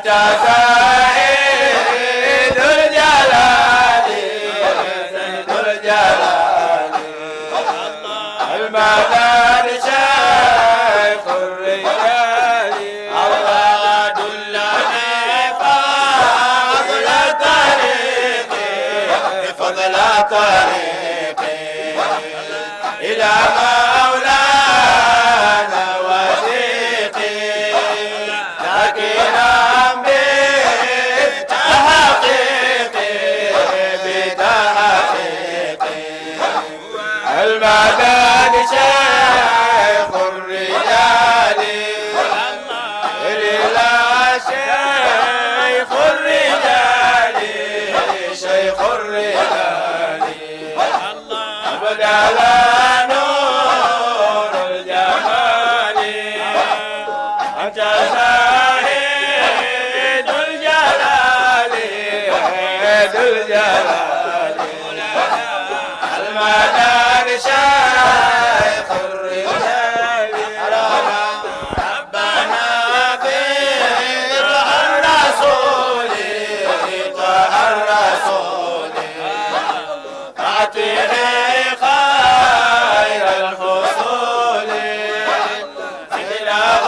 أنت سعيد الجلال زيد الجلال المدد شيخ الرجال الله دلني فضل طريقي فضل طريقي إلى مولانا وثيقي ذاكرا بتحقيقي بتحقيقي المدد شيخ الرجال إلى شيخ الرجال شيخ الرجال بدل نور الجمال أنت زاهد الجلال زاهد الجلال المدد شيخ الرجال ربنا طه الرسول طه الرسول أعطني خير الفصول له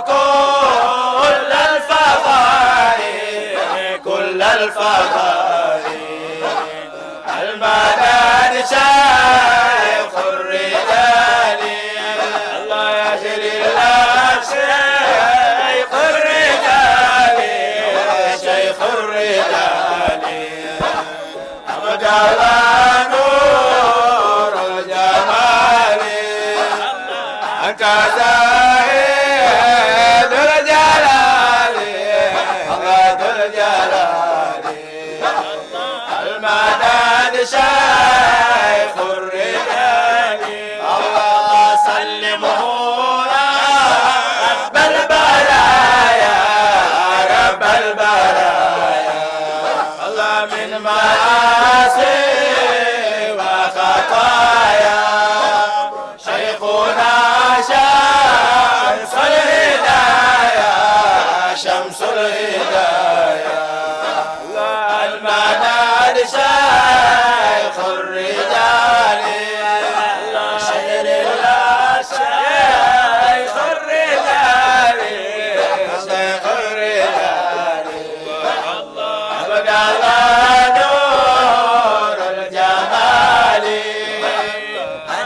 كل الفضائل كل الفضائل المدد شيخ الرجال الله يجري لك شيخ الرجال شيخ الرجال أبد الله نور الجمال أنت زاهد الجلال زاهد الجلال المدد شيخ الرجال الله سلمه رب البرايا رب البرايا الله من معاصي وخطايا شيخنا شمس الهدايا شمس الهدايا المدد شيخ الرجال شير الله شيخ الرجال شيخ الرجال أبد الله نور الجمال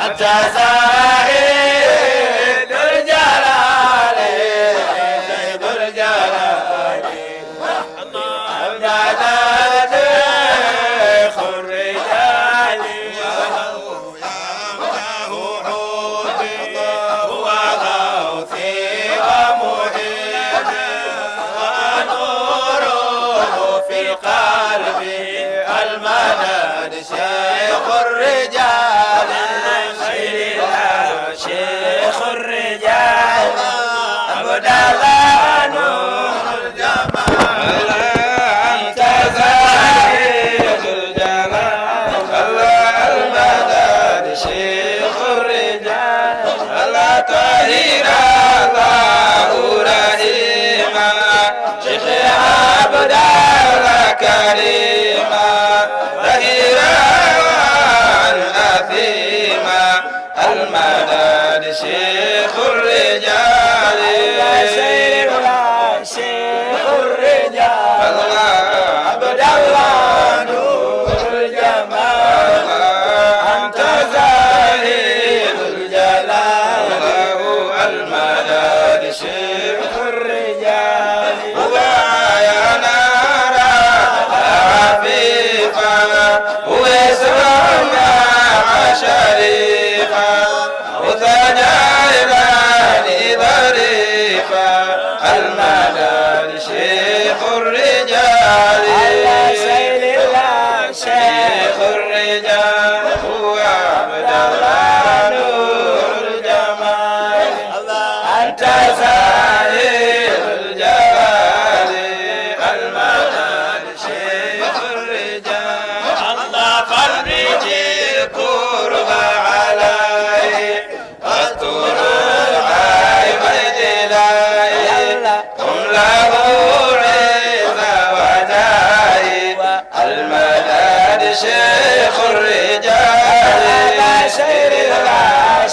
أنت زاهد الجلال زيد الجلال أمجد شيخ الرجال هو غوثي ومحيطي ونوره في قلبي المدد شيخ الرجال شيخ الرجال أبد الله نور الجمال أنت زاهد الجلال الله المدد شيخ الرجال الله طهير الله رحيما شيخ عبد الله كريما طهيرا أثيما المدد شيخ الرجال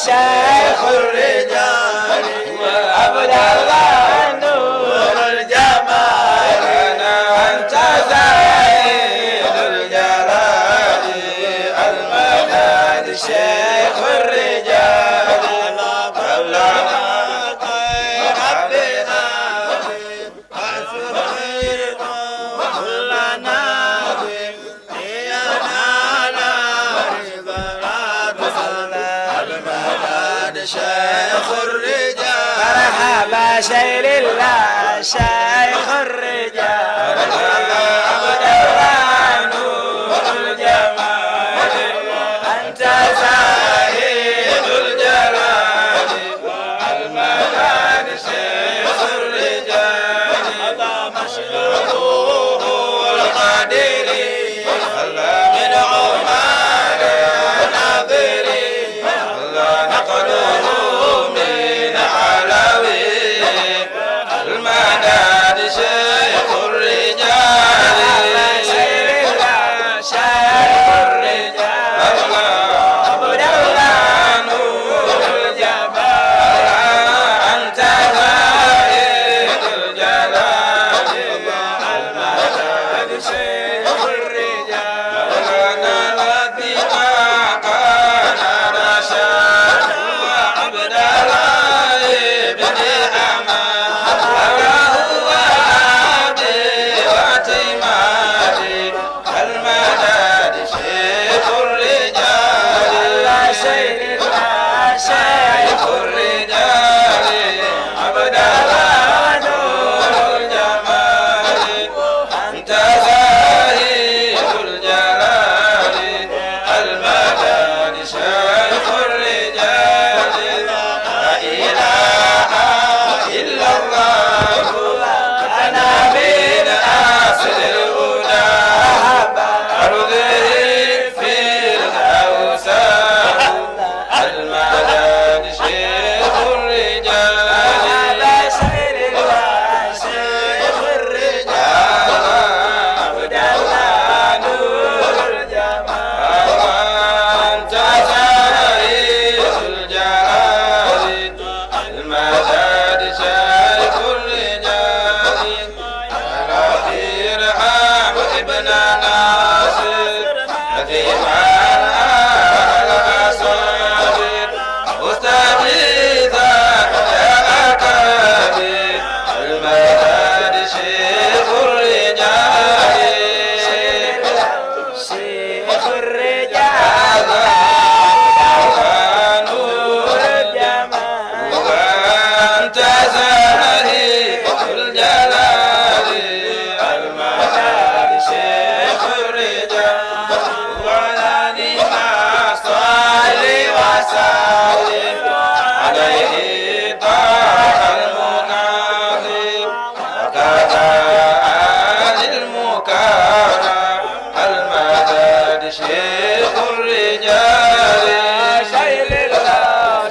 شيخ الرجال عبد الله نور الجمال أنت زاهد الجلال المداد شيخ الرجال مولانا خير ربنا مولانا شيخ الرجال مرحبا شيل الله شيخ الرجال عبد الله نور الجمال أنت زاهد الجلال المداد شيخ الرجال هذا مشهوره القادري من عمر ناظري نقله من علوي المداد شيخ الرجال شيخ الرجال عبد الله نور الجمال أنت زاهد الجلال المداد شيخ الرجال لنا الذي كان رشاد وعبد الله بن حماد هو عبدي واعتمادي المداد شيخ الرجال شيخ الرجال عبد الله نور الجمال أنت زاهد الجلال المداد شيخ الرجال لا إله إلا الله أنا من أصل الهدى أرضه في الأوساط المداد شيخ الرجال شيخ الرجال عبد الله نور الجمال أنت زاهد الجلال المداد شيخ الرجال الأخير عام ابن ناصر نذيب الأصابر مستغيثا يا أكابر المداد شيخ الرجال شيخ الرجال نور الجمال وأنت زاهد الجلال المداد شيخ الرجال وعلى ما صل وسلم عليه طه المنادي وكذا آل المكرم المداد شيخ الرجال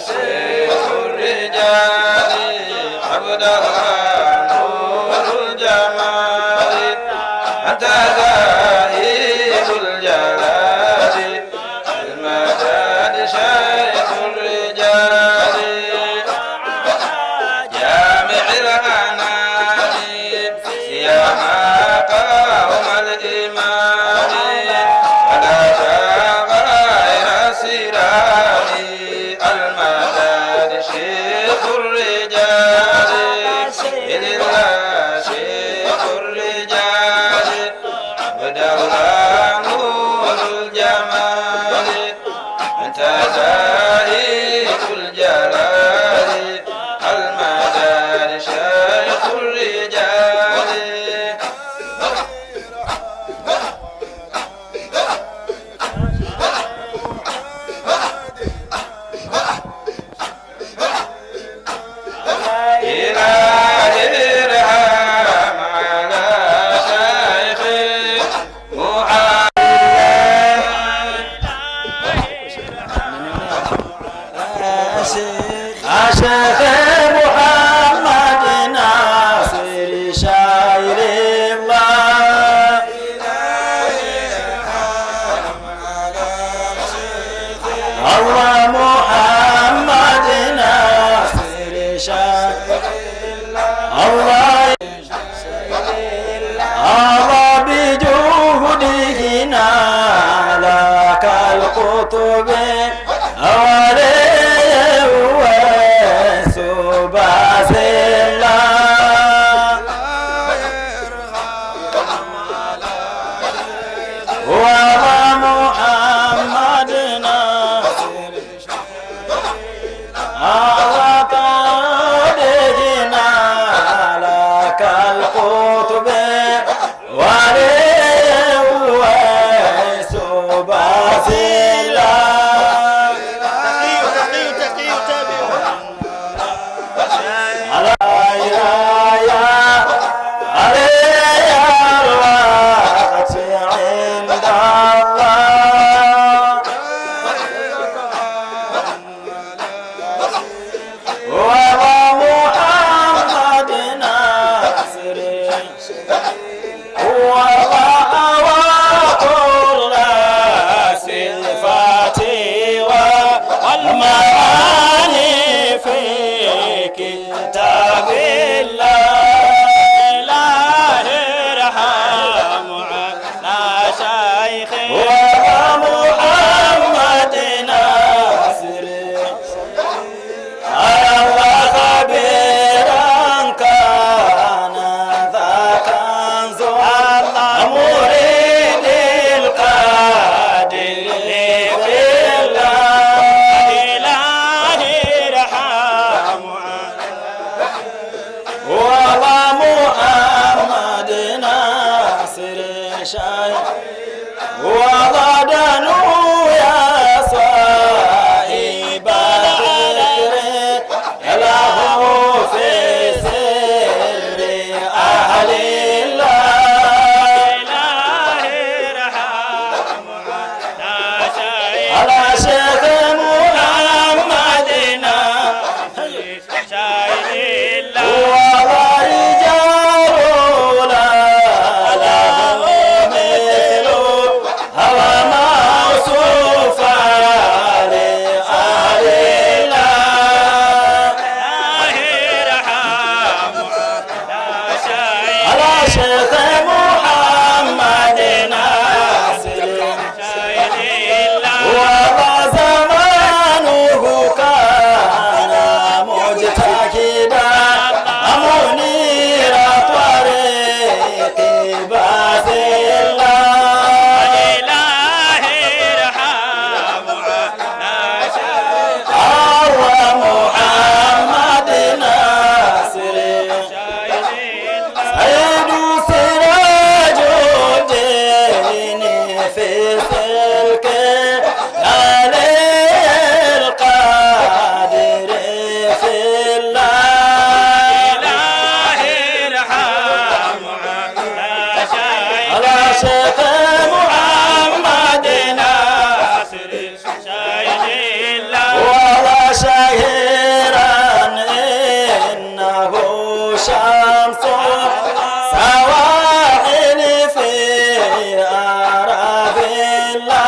شيخ الرجال عبد الله نور الجمال أنت زاهد الجلال المداد شيخ الرجال جامع الأنام سيما قوم الإمام ولا غير سراني المداد شيخ الرجال إلى الله شيخ الرجال وكل صفاتي والمعاني في كتاب الله. إله ارحم على شيخي ومحمد ناصر الله خبيرا كان ذا كنز الله مريد القادر في الله. إلهي ارحم والله محمد ناصر شايخ وغدنوا يا صاحب الذكر له في سر أهل الله. إلهي ارحم على شيخ محمد ناصر شايخ الله رجال لا له مثله هو موصوف لأهل الله. على شيخ محمد ناصر وما زمانه كان مجتهدا منير طريق باز الله. إلهي ارحم محمد ناصر سيد سراج الدين في سلك علي القادر في الله. إلهي ارحم على شيخ محمد ناصر ولا شهيرا إنه شمس سواحل في أراض الله.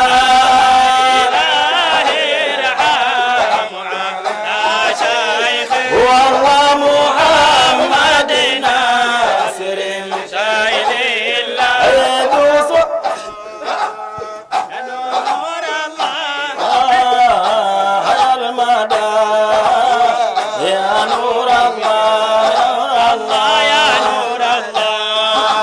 والله محمد ناصر يدوس يا المدى يا نور الله يا نور الله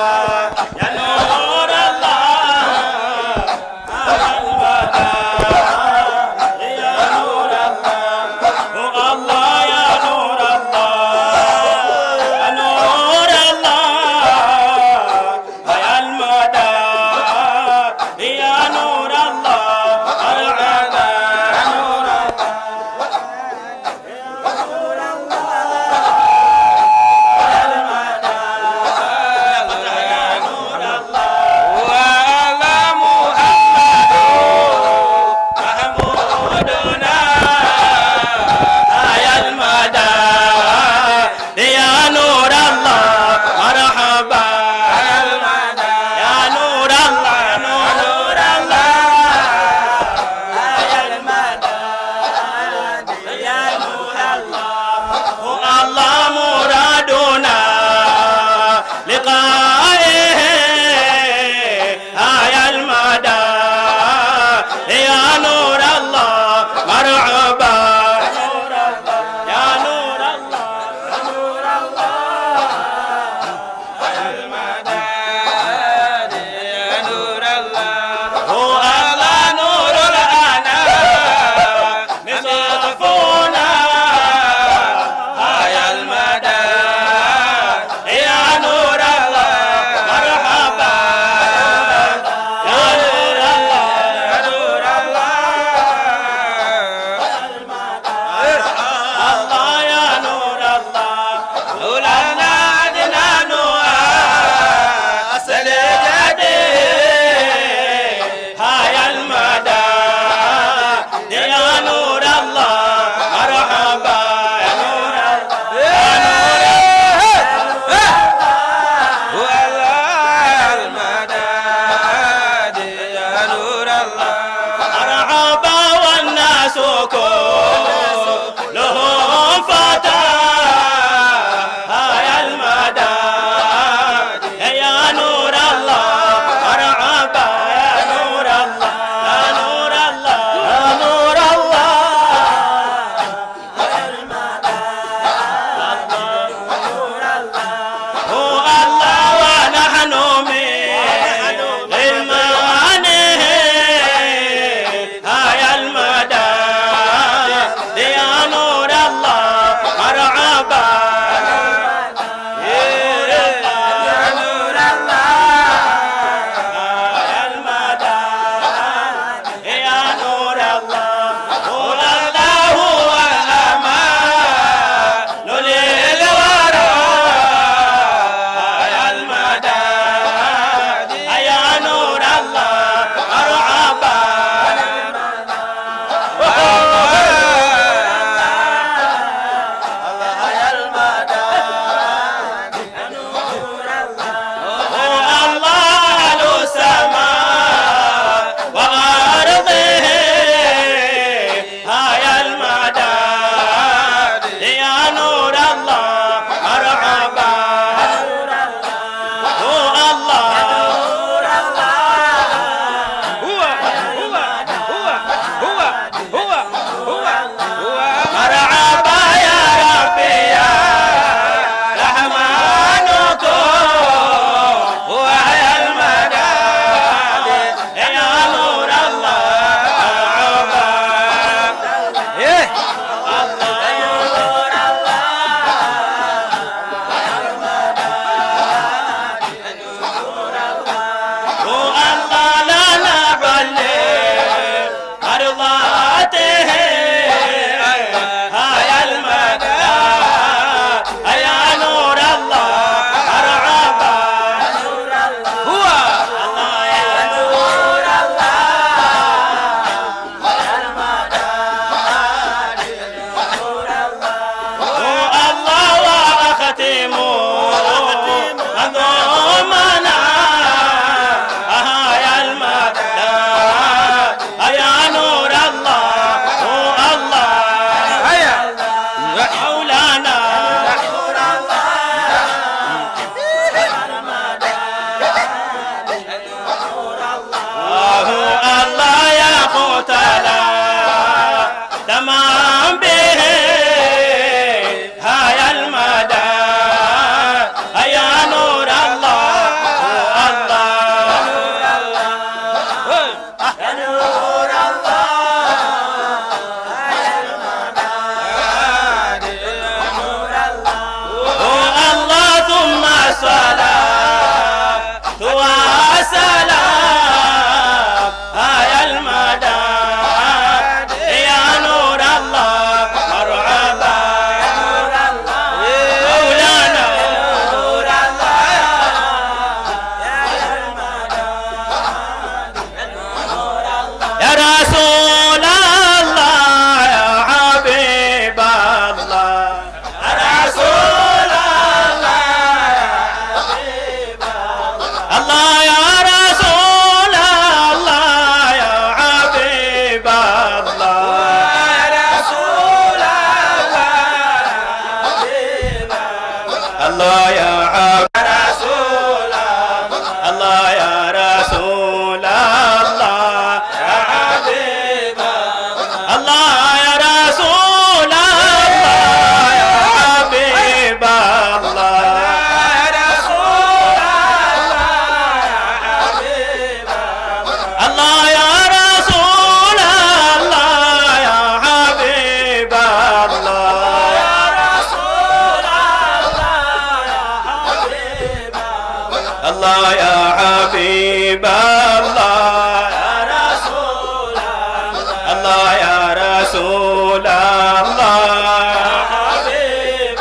الله يا حبيب الله يا رسول الله الله يا رسول الله يا حبيب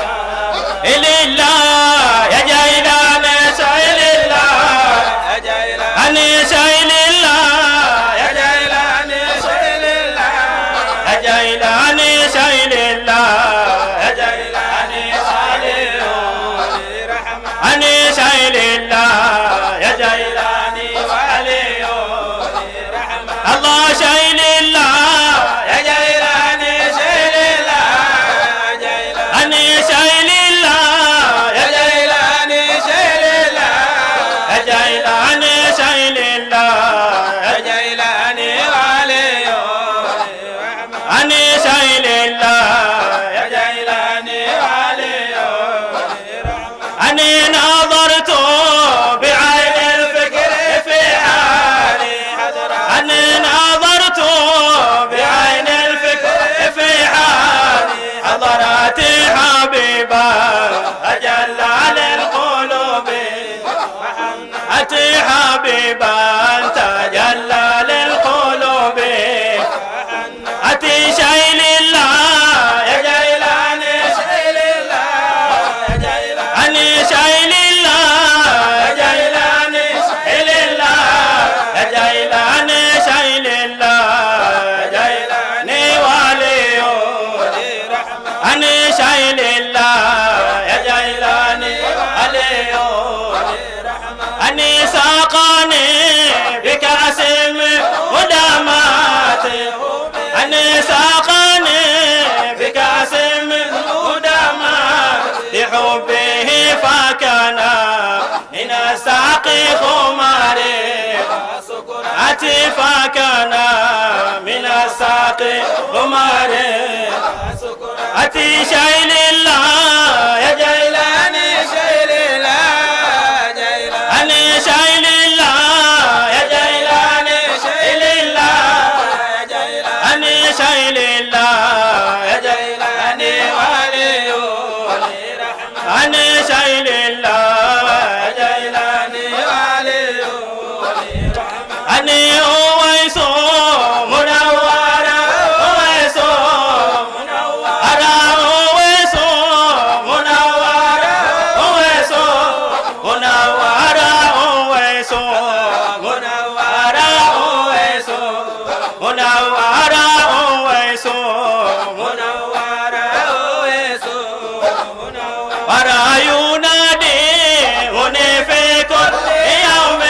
الله لله يا جيلان سائل الله يا جيلان سائل الله يا جيلان سائل الله يا جيلان سائل الله يا جيلان سائل أني سائل الله يا جيلاني ولي رحمة الله سائل الله يا جيلاني سائل الله يا جيلاني أني سائل الله يا جيلاني سائل الله يا جيلاني سائل الله يا جيلاني ولي رحمة أني سائل الله يا جيلاني ولي أني نظرت بعين الفكر في حالي أني نظرت بعين الفكر في حالي حضرت حبيبا أجل للقلوب أتي حبيبا تجلى للقلوب أتي شيل الله يا جيلاني شيل الله يا جيلاني أني شيل الله يا جيلاني شيل الله يا جيلاني شيل الله يا جيلاني ولي رحمة أني شيل الله يا جيلاني ولي رحمة أني ساقاني بكأس مدامات أني ساقاني بكأس مدامات لحبه فكان من الساقي خماري أتي فكان من الساقي خماري أتي شيل الله يا جيلاني شيل الله أني شيل الله يا جيلاني شيل الله يا جيلاني أني شيل الله يا جيلاني ولي رحمة أني شيل الله يا جيلاني ولي رحمة أني أويس منورا أويس منورا أويس منورا أويس منورا أويس منورا أويس منورا أويس منورا أويس ورا ينادي هنا في كل يوم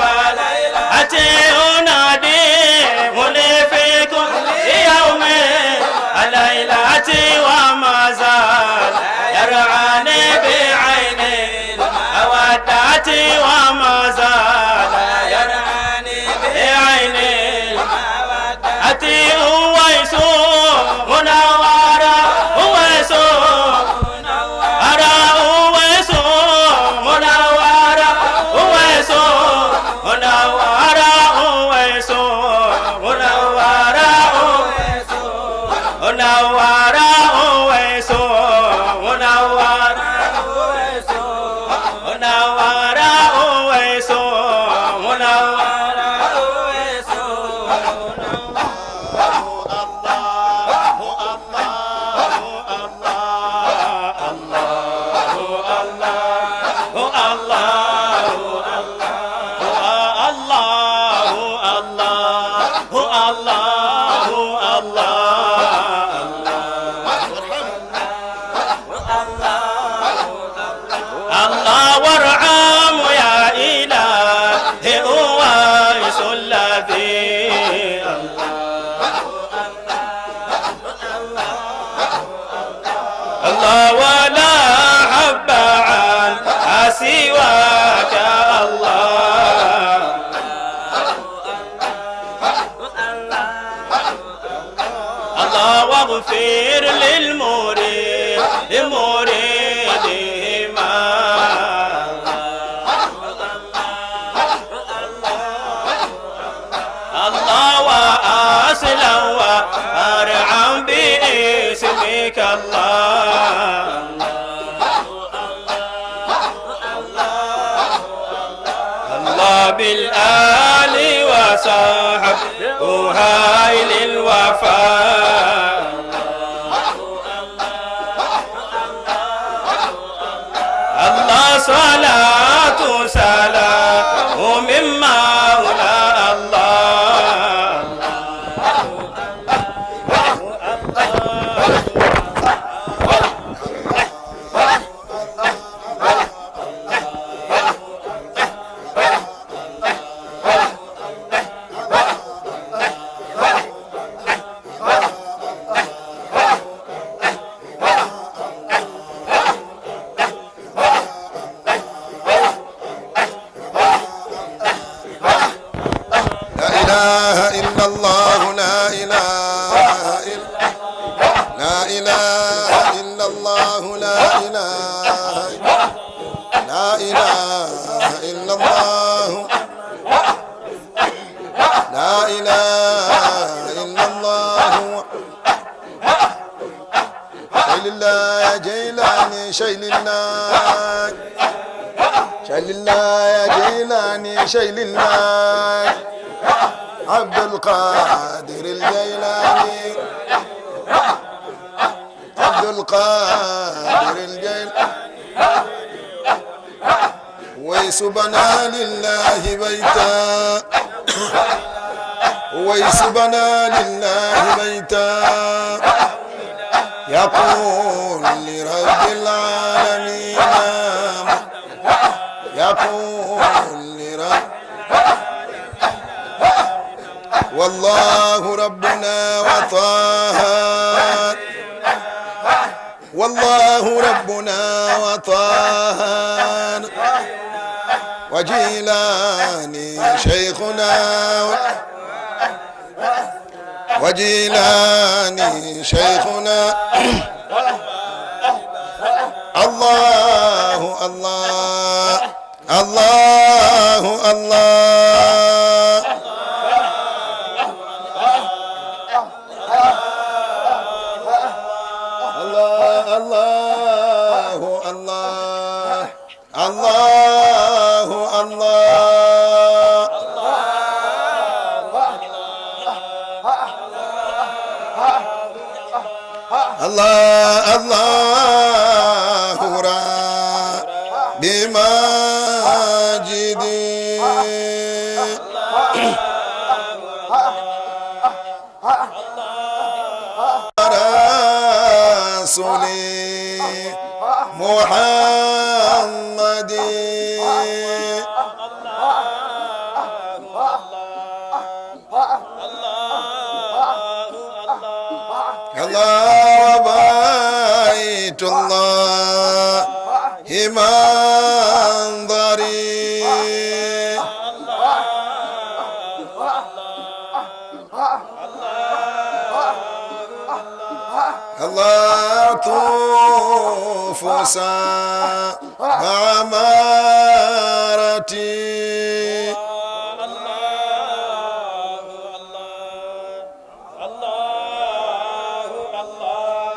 وليلة أتي ينادي هنا في كل يوم الليلة وما زال يرعاني بعيني أودعتي وما زال يرعاني بعيني أتي أويس منورا أويس أرى أويس منورا أويس منورا أويس منورا أويس منورا أويس منورا أويس منورا أويس منورا أويس الله وارحم يا إلهي أويس الذي الله ولا حب عن سواك الله الله واغفر للمريد لمريدهما الله وأصلا وأرعم باسمك الله وبالآل وصحب وهايل الوفاء الله صلاة سلام ومن مولى الله شيل الله عبد القادر الجيلاني عبد القادر الجيلاني ويس بنى لله بيتا ويس بنى لله بيتا يقول لرب العالمين يقول والله ربنا وطه والله ربنا وطه وجيلاني شيخنا وجيلاني شيخنا الله الله الله الله الله الله الله الله الله ربي ماجدي رسولي محمد الله بيت الله منظري الله طوف مع مرتي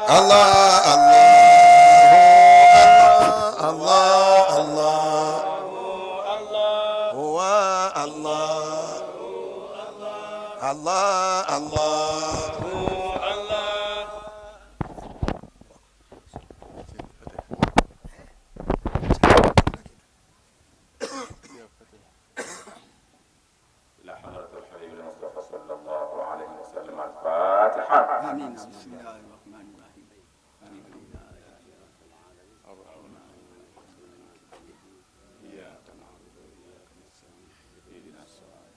الله الله الله الله هو الله الله الله لا حضرة الحبيب المصطفى صلى الله عليه وسلم. الفاتحة. آمين. بسم الله الرحمن الرحيم. إياك نعبد وإياك نستعين اهدنا الصراط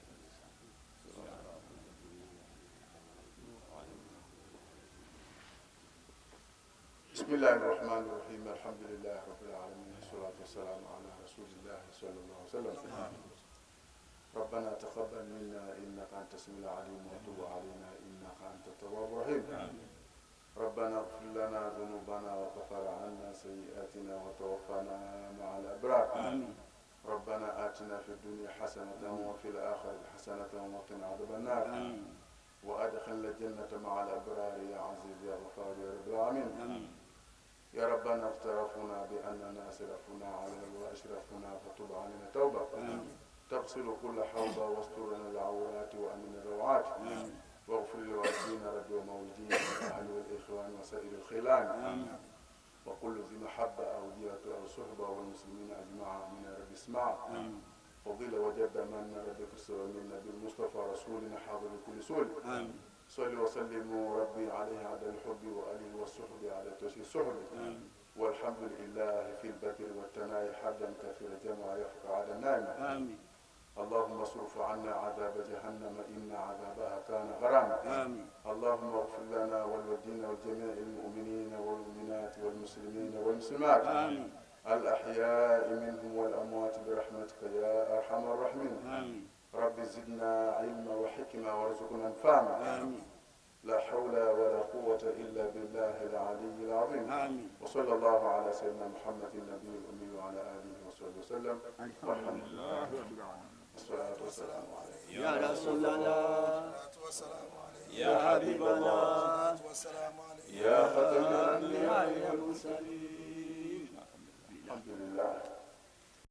بسم الله الرحمن الرحيم. الحمد لله رب العالمين والصلاة والسلام على رسول الله صلى الله عليه وسلم. ربنا تقبل منا إنك أنت السميع العليم وتب علينا إنك أنت التواب الرحيم. ربنا اغفر لنا ذنوبنا وكفر عنا سيئاتنا وتوفنا مع الأبرار. ربنا آتنا في الدنيا حسنة وفي الآخرة حسنة وقنا عذاب النار. وأدخلنا الجنة مع الأبرار يا عزيز يا غفار يا رب العالمين. يا ربنا افترفنا بأننا أسرفنا على وأشرفنا فتب علينا توبة. تغسل كل حوض واستر لنا العورات وأمن الروعات واغفر لوالدينا رب ومولدينا والأهل والإخوان وسائر الخلان وكل ذي محبة أو ديرة أو صحبة والمسلمين أجمعين من رب اسمع فضيلة وجد من رب كسر من نبي المصطفى رسولنا حاضر كل سول صلي وسلم ربي عليه عدد الحب وآله والصحب على توسي الصحب والحمد لله في البدر والتناي حدا كثير جمع يفقع على النائم اللهم اصرف عنا عذاب جهنم إن عذابها كان غراما اللهم اغفر لنا ولوالدينا وجميع المؤمنين والمؤمنات والمسلمين والمسلمات الأحياء منهم والأموات برحمتك يا أرحم الراحمين رب زدنا علما وحكمة وارزقنا الفهم لا حول ولا قوة إلا بالله العلي العظيم وصلى الله على سيدنا محمد النبي الأمي وعلى آله وصحبه وسلم والحمد لله رب العالمين والصلاة والسلام عليك يا رسول الله يا حبيب الله يا ختم الأنبياء يا المرسلين الحمد لله